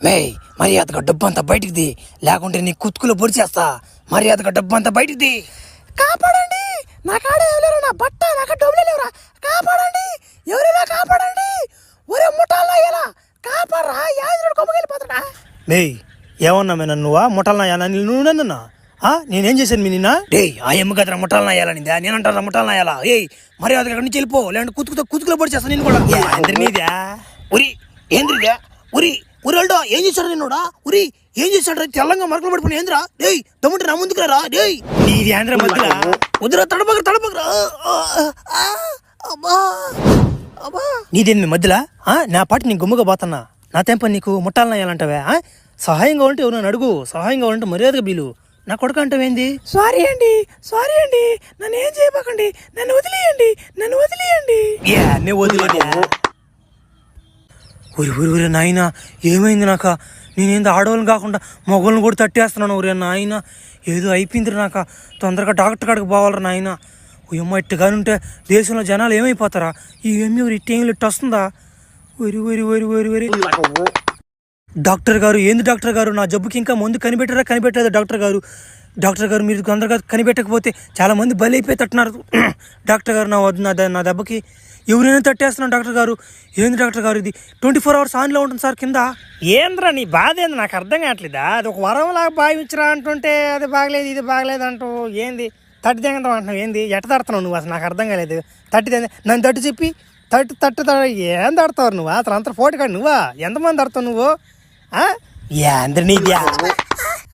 మేయ్ మర్యాదగా డబ్బు అంతా బయటికి ది, లేకుంటే నీ కుతుకులో పొడి చేస్తా. మర్యాదగా డబ్బు అంతా బయటికి ది. కాపాడండి, నా కాడ ఎవరు, నా బట్ట నాకు డబ్బులు లేవురా, కాపాడండి, ఎవరైనా కాపాడండి, ఒరే ముఠాల్లో ఎలా కాపాడరా, యాదరుడు కొమ్మకెళ్ళిపోతాడా. మేయ్ ఏమన్నా మే నన్నువా ముఠాలనాయాలా నువ్వు నన్ను? నేనేం చేశాను మీ నిన్న? డే ఆ ఎమ్మ కదరా ముఠాలనాయాలనిందా, నేనంటారా ముఠాలనాయాలా? ఏయ్ మర్యాదగా అక్కడి నుంచి వెళ్ళిపో, లేదంటే కుతుకులో పొడి చేస్తాను నేను కూడా. అందరినీదా ఉరి ఏంద్రిదా ఉరి ఉరిల్డో ఏం చేశాడు నిన్నోడా? ఉరి ఏం చేశాడు? తెల్లంగా మరకలు పడిపోయి ఏంద్రా? డేయ్ దమ్ముంటే నా ముందుకు రా. డేయ్ నీది ఆంధ్ర మధ్యలో వద్దురా, తడపకరా. నీదేంది మధ్యలో? నా పాటి నీ గుమ్మగా పోతున్నా, నా తెంప నీకు ముట్టాలనాయాలంటావే? సహాయంగా ఉంటే ఎవరు అడుగు, సహాయంగా ఉంటే మర్యాదగా బీలు. నా కొడుకు అంటావేంది? సారీ అండి నన్ను ఏం చేయబాకండి, నన్ను వదిలేయండి. నేను వదిలేదా? ఊరి నాయన ఏమైంది నాక? నేనేందో ఆడవాళ్ళని కాకుండా మగవాళ్ళని కూడా తట్టేస్తున్నాను. ఊరే నాయన ఏదో అయిపోయింది నాక, తొందరగా డాక్టర్ కాడికి పోవాలరా నాయన. ఏమో ఇట్టుగాని ఉంటే దేశంలో జనాలు ఏమైపోతారా? ఈ ఏమి టైంలో ఇట్టు వస్తుందా? వరి డాక్టర్ గారు ఏంది డాక్టర్ గారు, నా జబ్బుకి ఇంకా ముందు కనిపెట్టలేదు డాక్టర్ గారు మీరు తొందరగా కనిపెట్టకపోతే చాలా మంది బలి అయిపోయి తట్టున్నారు. డాక్టర్ గారు నా దెబ్బకి ఎవరైనా తట్టేస్తున్నాను డాక్టర్ గారు. ఏంది డాక్టర్ గారు ఇది 24 hours ఆన్లో ఉంటుంది సార్ కింద. ఏంద్రా నీ బాధ ఏంది నాకు అర్థం కావట్లేదా? అది ఒక వరంలాగా భావించరా అంటుంటే అది బాగలేదు ఇది బాగలేదు అంటూ ఏంది తట్టి తెగంటావు అంటున్నావు? ఏంది ఎట్ట తడుతున్నావు నువ్వు? అసలు నాకు అర్థం కాలేదు. నన్ను తట్టు చెప్పి ఏం తడతావు నువ్వు? అసలు అంత ఫోటో కాదు నువ్వా? ఎంతమంది తడతావు నువ్వు? అందరినీ